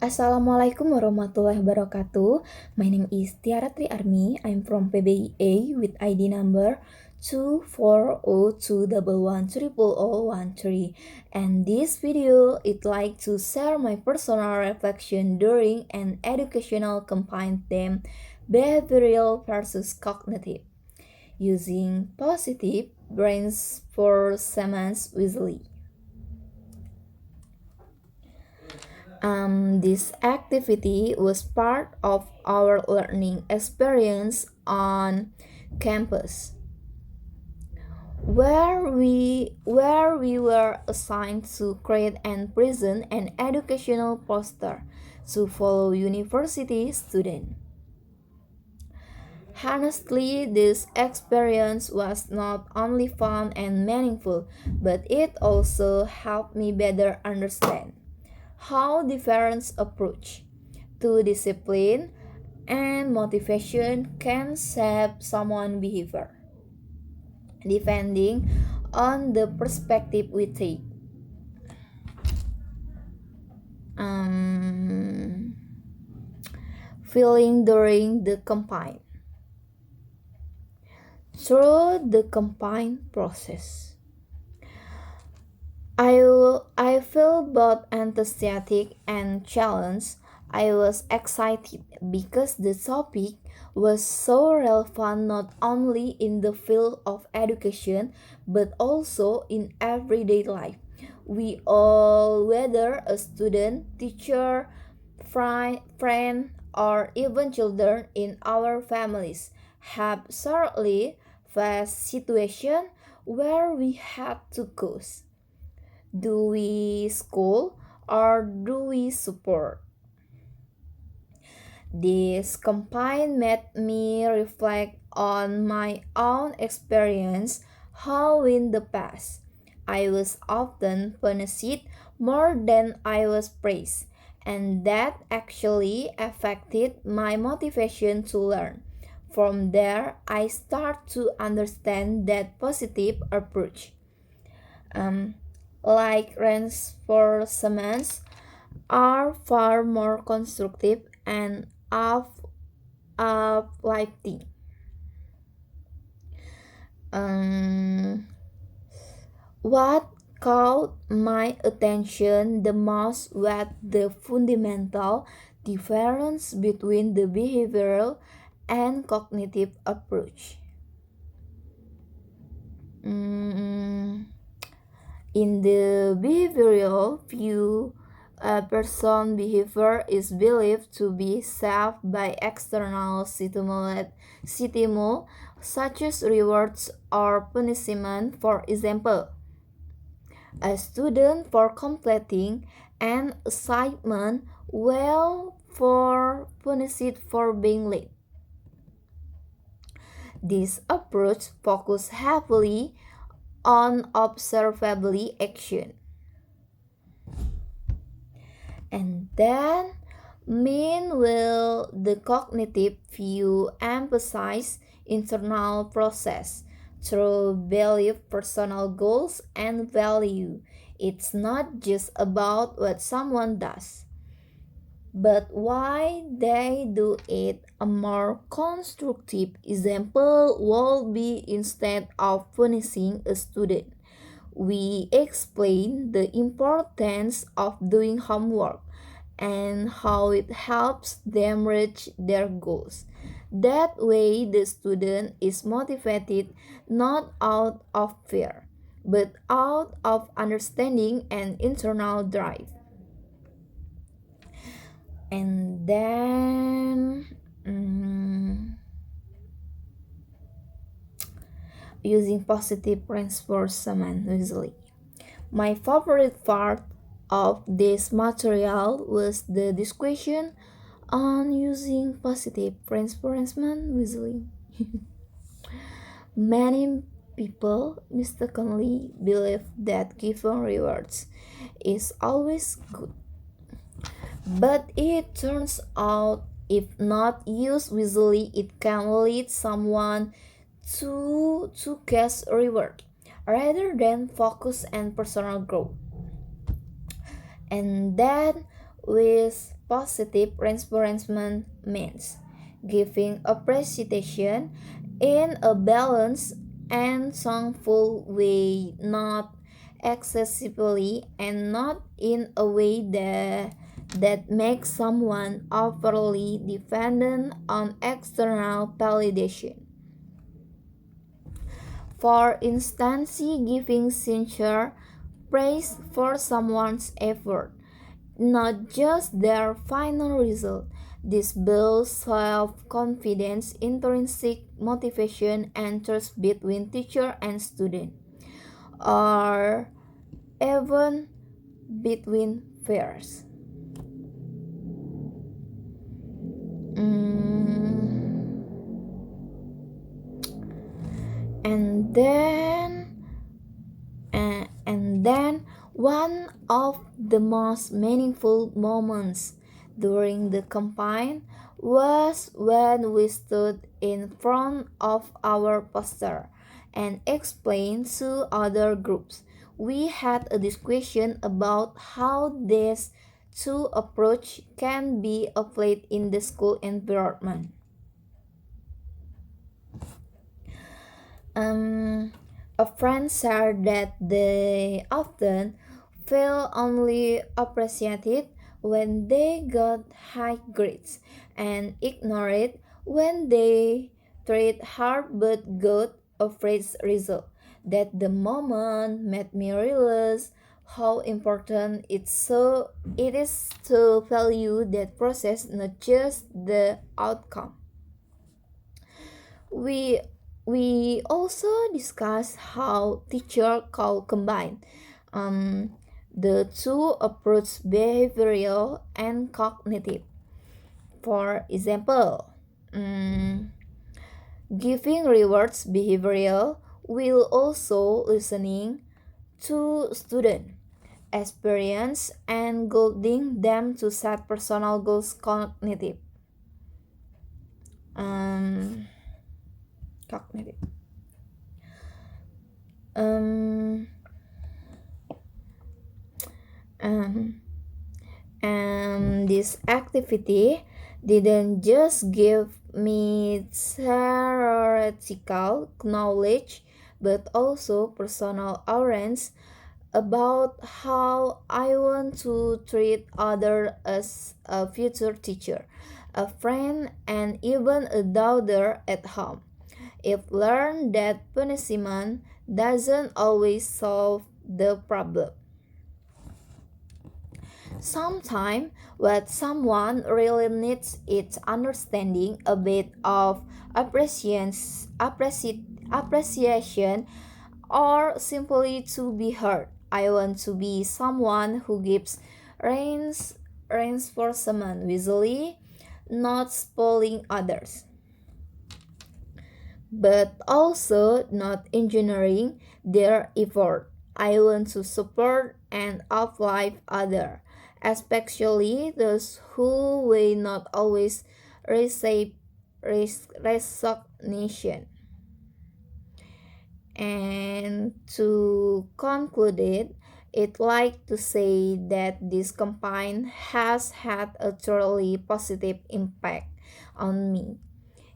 Assalamualaikum warahmatullahi wabarakatuh. My name is Tiara Tri Army. I'm from PBIA with ID number 24021110013. And this video I'd like to share my personal reflection during an educational campaign theme behavioral versus cognitive using positive brains for Siemens Weasley. This activity was part of our learning experience on campus, where we were assigned to create and present an educational poster to follow university students. Honestly, this experience was not only fun and meaningful, but it also helped me better understand how different approach to discipline and motivation can shape someone's behavior, depending on the perspective we take. Um, Feeling during the campaign. Through the campaign process, I feel both enthusiastic and challenged. I was excited because the topic was so relevant not only in the field of education but also in everyday life. We all, whether a student, teacher, friend, or even children in our families, have certainly faced situations where we had to choose. Do we school or do we support? This campaign made me reflect on my own experience, how in the past I was often punished more than I was praised, and that actually affected my motivation to learn. From there, I start to understand that positive approach. Um, like reinforcements are far more constructive and uplifting. Um, what caught my attention the most was the fundamental difference between the behavioral and cognitive approach. Mm, In the behavioral view, a person's behavior is believed to be shaped by external stimuli such as rewards or punishment. For example, a student for completing an assignment will for punished for being late. This approach focuses heavily on observable action. And then, meanwhile, the cognitive view emphasizes internal process through belief, personal goals, and value. It's not just about what someone does, but why they do it. A more constructive example will be instead of punishing a student, we explain the importance of doing homework and how it helps them reach their goals. That way, the student is motivated not out of fear, but out of understanding and internal drive. And then, using positive reinforcement usually. My favorite part of this material was the discussion on using positive reinforcement usually. Many people mistakenly believe that giving rewards is always good, but it turns out if not used wisely, it can lead someone to cash reward rather than focus and personal growth. And then with positive reinforcement means giving appreciation in a balanced and songful way, not excessively and not in a way that makes someone overly dependent on external validation. For instance, giving sincere praise for someone's effort, not just their final result. This builds self confidence, intrinsic motivation, and trust between teacher and student, or even between peers. Mm, and then and then one of the most meaningful moments during the campaign was when we stood in front of our poster and explained to other groups. We had a discussion about how these two approaches can be applied in the school environment. Um, a friend said that they often feel only appreciated when they got high grades and ignored when they tried hard but got average result. That the moment made me realize how important it is to value that process, not just the outcome. We we also discussed how teacher can combine um, the two approach behavioral and cognitive. For example, um, giving rewards behavioral will also listening to student experience and guiding them to set personal goals cognitive. Um, cognitive. Um, um, and this activity didn't just give me theoretical knowledge but also personal awareness about how I want to treat others as a future teacher, a friend, and even a daughter at home. I've learned that punishment doesn't always solve the problem. Sometimes what someone really needs is understanding, a bit of appreciation, or simply to be heard. I want to be someone who gives reins, reins for someone visually, not spoiling others, but also not engineering their effort. I want to support and uplift others, especially those who may not always receive recognition. And to conclude it, I'd like to say that this campaign has had a truly positive impact on me.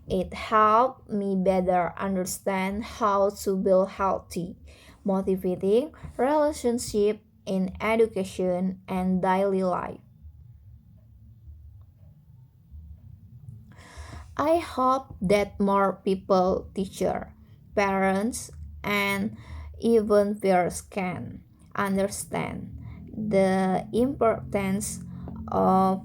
It helped me better understand how to build healthy, motivating relationship in education and daily life. I hope that more people, teachers, parents, and even peers can understand the importance of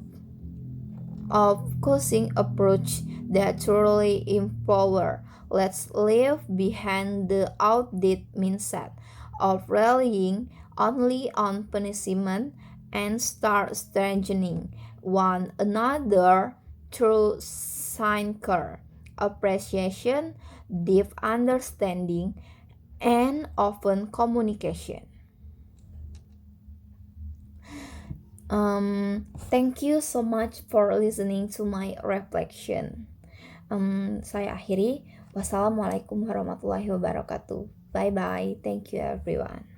coaching approach that truly empower. Let's leave behind the outdated mindset of relying only on punishment and start strengthening one another through sincere appreciation, deep understanding, and open communication. Thank you so much for listening to my reflection. Saya akhiri. Wassalamualaikum warahmatullahi wabarakatuh. Bye bye. Thank you everyone.